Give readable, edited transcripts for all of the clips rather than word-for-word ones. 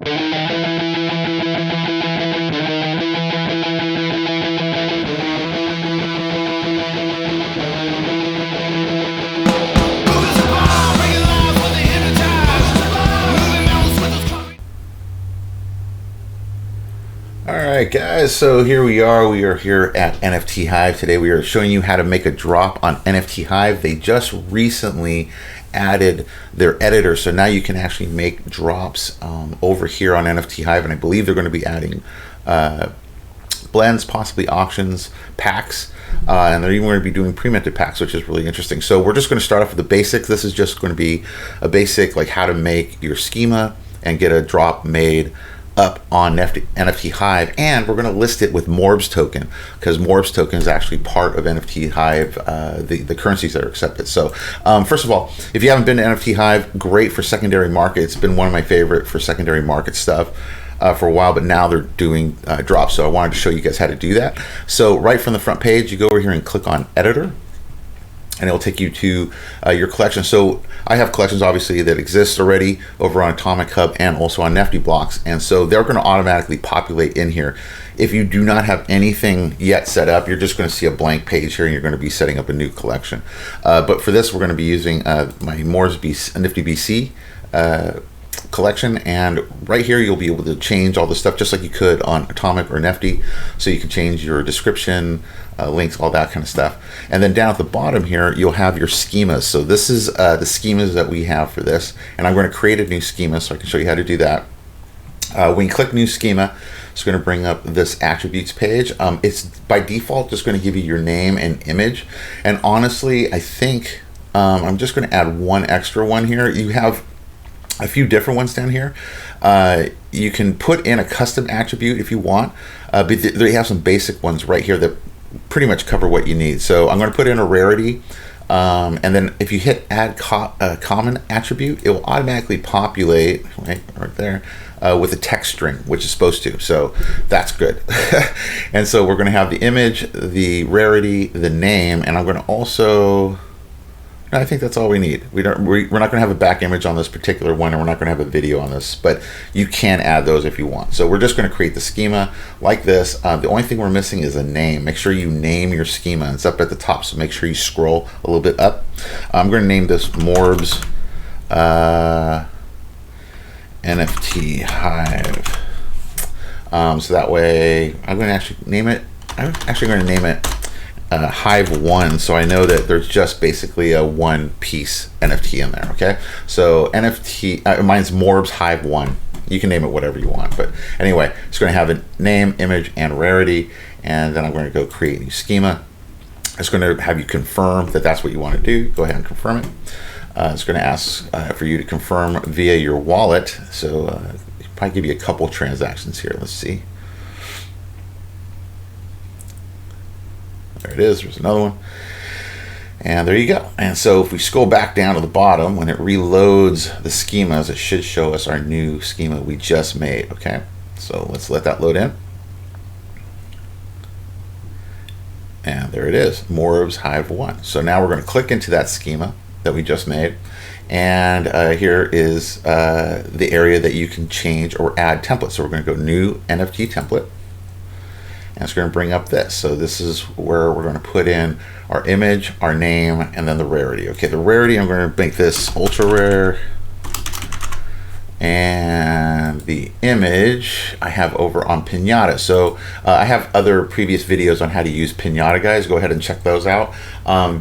Alright guys, so here we are here at NFTHIVE. Today we are showing you how to make a drop on NFTHIVE. They just recently added their editor, so now you can actually make drops over here on NFTHIVE, and I believe they're going to be adding blends, possibly auctions, packs, and they're even going to be doing pre-minted packs, which is really interesting. So we're just going to start off with the basics. This is just going to be a basic, like how to make your schema and get a drop made up on NFTHIVE, and we're going to list it with MORBS token, because MORBS token is actually part of NFTHIVE, the currencies that are accepted. So first of all, if you haven't been to NFTHIVE, great for secondary market. It's been one of my favorite for secondary market stuff for a while, but now they're doing drops, so I wanted to show you guys how to do that. So right from the front page, you go over here and click on editor, and it'll take you to your collection. So I have collections obviously that exist already over on Atomic Hub and also on Nifty Blocks, and so they're going to automatically populate in here. If you do not have anything yet set up, you're just going to see a blank page here, and you're going to be setting up a new collection. But for this, we're going to be using my M.O.R.B.S NiftyBC collection, and right here you'll be able to change all the stuff just like you could on Atomic or Nifty. So you can change your description, links, all that kind of stuff. And then down at the bottom here you'll have your schemas. So this is the schemas that we have for this, and I'm going to create a new schema so I can show you how to do that. When you click new schema, it's going to bring up this attributes page. It's by default just going to give you your name and image, and honestly I think I'm just going to add one extra one here. You have a few different ones down here. You can put in a custom attribute if you want, but they have some basic ones right here that pretty much cover what you need. So I'm going to put in a rarity, and then if you hit add common attribute, it will automatically populate right there with a text string, which is supposed to, so that's good. And so we're going to have the image, the rarity, the name, and I'm going to also, I think that's all we need. We're not going to have a back image on this particular one, and we're not going to have a video on this, but you can add those if you want. So we're just going to create the schema like this. The only thing we're missing is a name. Make sure you name your schema. It's up at the top, so make sure you scroll a little bit up. I'm going to name this MORBS NFTHIVE. So that way I'm going to actually name it. I'm actually going to name it Hive 1, so I know that there's just basically a one piece NFT in there. Okay, so NFT, mine's MORBS Hive 1. You can name it whatever you want, but anyway, it's going to have a name, image, and rarity, and then I'm going to go create a new schema. It's going to have you confirm that that's what you want to do. Go ahead and confirm it. It's going to ask for you to confirm via your wallet, so it'll probably give you a couple transactions here. Let's see. There it is, there's another one. And there you go. And so if we scroll back down to the bottom, when it reloads the schemas, it should show us our new schema we just made. Okay, so let's let that load in. And there it is, MORBS Hive 1. So now we're going to click into that schema that we just made. And here is the area that you can change or add templates. So we're going to go new NFT template. And it's going to bring up this. So this is where we're going to put in our image, our name, and then the rarity. Okay, the rarity, I'm going to make this ultra rare. And the image I have over on Pinata. So I have other previous videos on how to use Pinata, guys. Go ahead and check those out.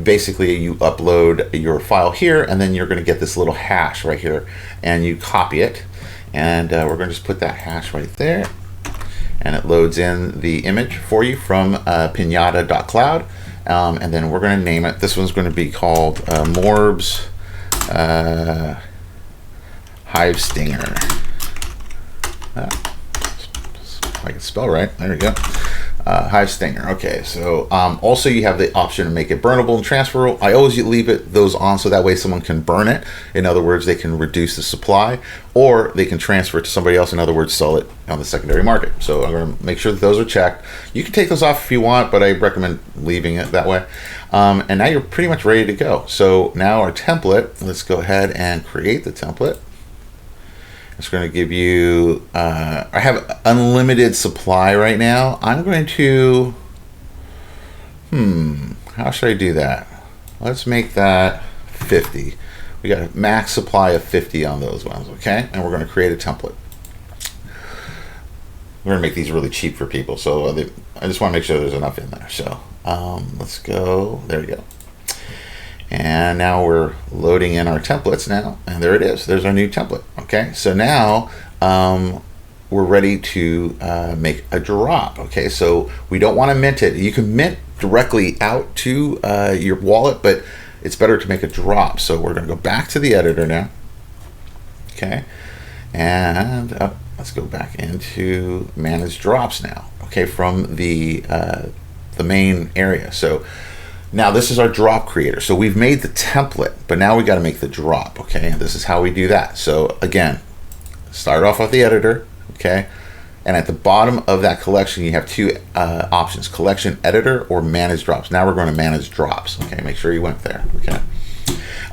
Basically, you upload your file here, and then you're going to get this little hash right here, and you copy it. And we're going to just put that hash right there. And it loads in the image for you from pinata.cloud, and then we're going to name it. This one's going to be called MORBS Hive Stinger. I can spell right. There we go. Hive Stinger. Okay, so also you have the option to make it burnable and transferable. I always leave those on so that way someone can burn it. In other words, they can reduce the supply, or they can transfer it to somebody else. In other words, sell it on the secondary market. So I'm going to make sure that those are checked. You can take those off if you want, but I recommend leaving it that way. And now you're pretty much ready to go. So now our template, let's go ahead and create the template. It's going to give you, I have unlimited supply right now. I'm going to, how should I do that? Let's make that 50. We got a max supply of 50 on those ones, okay? And we're going to create a template. We're going to make these really cheap for people, so I just want to make sure there's enough in there. So let's go, there we go. And now we're loading in our templates now, and there it is. There's our new template, okay? So now we're ready to make a drop, okay? So we don't want to mint it. You can mint directly out to your wallet, but it's better to make a drop. So we're going to go back to the editor now, okay? And let's go back into manage drops now, okay, from the main area. So now this is our drop creator. So we've made the template, but now we got to make the drop, okay? And this is how we do that. So again, start off with the editor, okay? And at the bottom of that collection, you have two options: collection editor or manage drops. Now we're going to manage drops, okay? Make sure you went there, okay?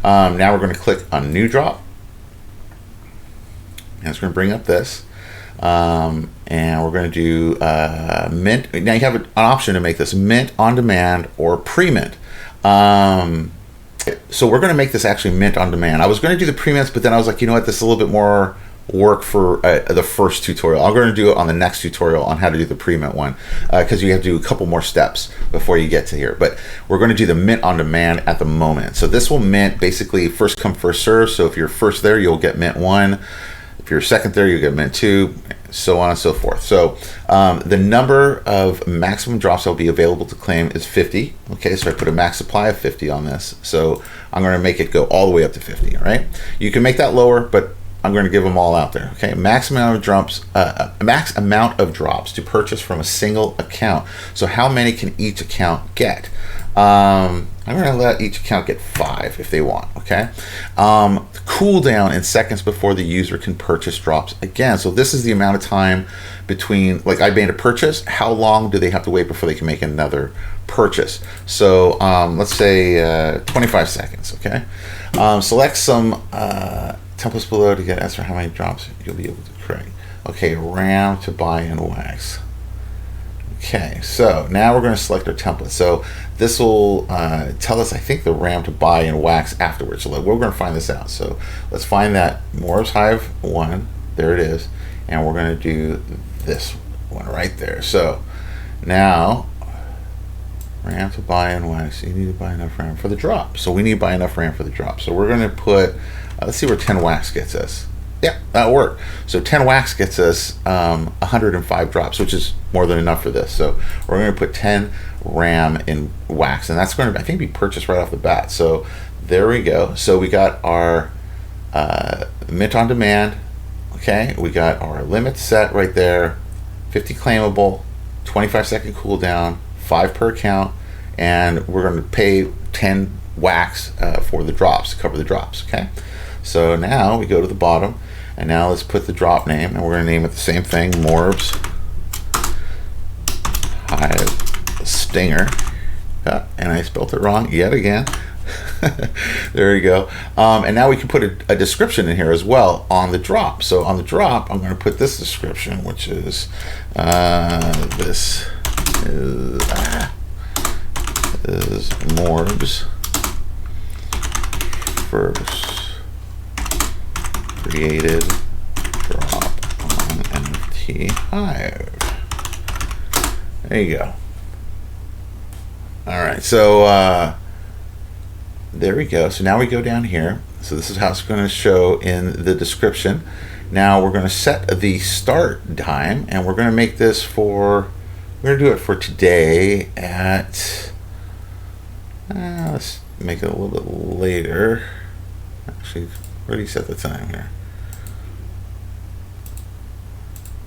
Now we're going to click on new drop, and it's going to bring up this. And we're going to do mint. Now you have an option to make this mint on demand or pre-mint. So we're going to make this actually mint on demand. I was going to do the pre-mints, but then I was like, you know what, this is a little bit more work for the first tutorial. I'm going to do it on the next tutorial on how to do the pre-mint one, because you have to do a couple more steps before you get to here. But we're going to do the mint on demand at the moment. So this will mint basically first come, first serve. So if you're first there, you'll get mint 1. If you're second there, you get mint 2, so on and so forth. So the number of maximum drops that will be available to claim is 50. Okay, so I put a max supply of 50 on this. So I'm going to make it go all the way up to 50. All right, you can make that lower, but I'm going to give them all out there. Okay, max amount of drops, max amount of drops to purchase from a single account. So how many can each account get? I'm going to let each account get 5 if they want, okay? Cooldown in seconds before the user can purchase drops again. So this is the amount of time between, like I made a purchase, how long do they have to wait before they can make another purchase? So let's say 25 seconds, okay? Select some templates below to get answer how many drops you'll be able to create. Okay, RAM to buy in wax. Okay, so now we're going to select our template. So this will tell us, I think, the RAM to buy in wax afterwards. So we're going to find this out. So let's find that MORBS Hive 1. There it is. And we're going to do this one right there. So now, RAM to buy in wax. You need to buy enough RAM for the drop. So we need to buy enough RAM for the drop. So we're going to put, let's see where 10 wax gets us. Yeah, that'll work. So 10 wax gets us 105 drops, which is more than enough for this. So we're going to put 10 RAM in wax, and that's going to, I think, be purchased right off the bat. So there we go. So we got our mint on demand. Okay, we got our limit set right there. 50 claimable, 25-second cooldown, 5 per account, and we're going to pay 10 wax for the drops to cover the drops. Okay, so now we go to the bottom. And now let's put the drop name, and we're going to name it the same thing, MORBS Hive Stinger. And I spelled it wrong yet again. There we go. And now we can put a description in here as well on the drop. So on the drop, I'm going to put this description, which is this is MORBS first created drop on NFTHIVE. There you go. All right, so there we go. So now we go down here. So this is how it's going to show in the description. Now we're going to set the start time, and we're going to make this for, we're going to do it for today at, let's make it a little bit later. Actually, where do you set the time here?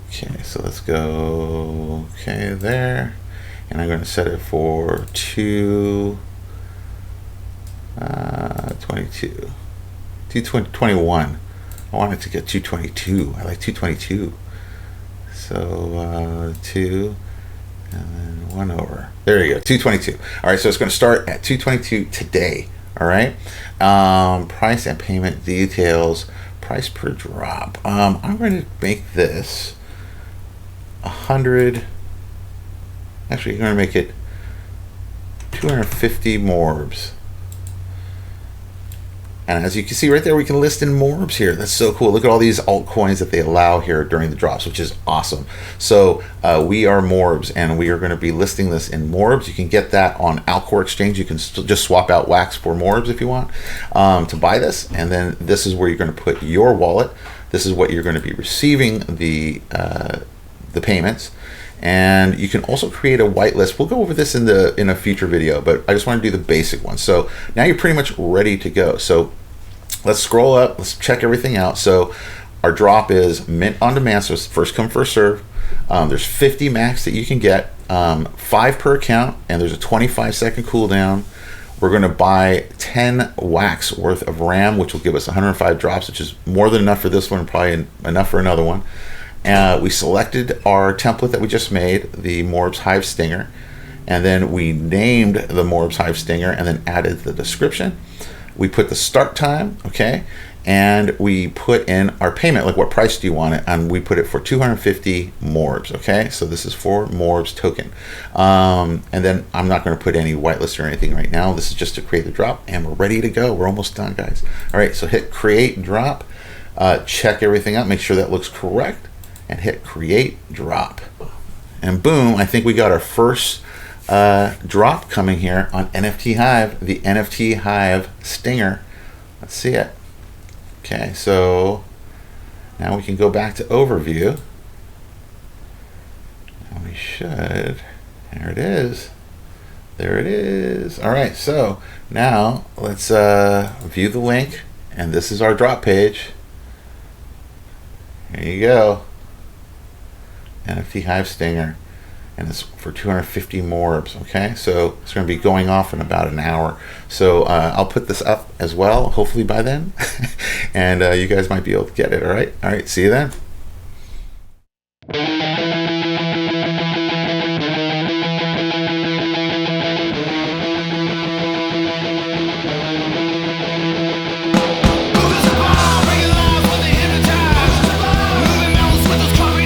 Okay, so let's go, okay, there. And I'm going to set it for 221. I want it to get 222. I like 222. So 2 and then 1 over. There you go, 222. All right, so it's going to start at 222 today. All right. Price and payment details price per drop. I'm going to make this 100. Actually, you're going to make it 250 MORBS. And as you can see right there, we can list in MORBS here. That's so cool. Look at all these altcoins that they allow here during the drops, which is awesome. So we are MORBS, and we are going to be listing this in MORBS. You can get that on Alcor Exchange. You can just swap out wax for MORBS if you want to buy this. And then this is where you're going to put your wallet. This is what you're going to be receiving the payments. And you can also create a whitelist. We'll go over this in a future video, but I just want to do the basic one. So now you're pretty much ready to go. So let's scroll up. Let's check everything out. So our drop is mint on demand. So it's first come, first serve. There's 50 max that you can get, 5 per account, and there's a 25-second cooldown. We're going to buy 10 wax worth of RAM, which will give us 105 drops, which is more than enough for this one, probably enough for another one. We selected our template that we just made, the M.O.R.B.S Hive Stinger, and then we named the M.O.R.B.S Hive Stinger and then added the description. We put the start time, okay, and we put in our payment, like what price do you want it, and we put it for 250 M.O.R.B.S, okay, so this is for M.O.R.B.S token. And then I'm not going to put any whitelist or anything right now. This is just to create the drop, and we're ready to go. We're almost done, guys. All right, so hit create drop, check everything out, make sure that looks correct, and hit create drop, and boom, I think we got our first drop coming here on NFTHIVE, the NFTHIVE Stinger. Let's see it. Okay, so now we can go back to overview, and we should, there it is, there it is. All right, so now let's view the link, and this is our drop page. There you go. NFTHIVE Stinger, and it's for 250 MORBS. Okay, so it's going to be going off in about an hour. So I'll put this up as well, hopefully by then, and you guys might be able to get it. All right, see you then.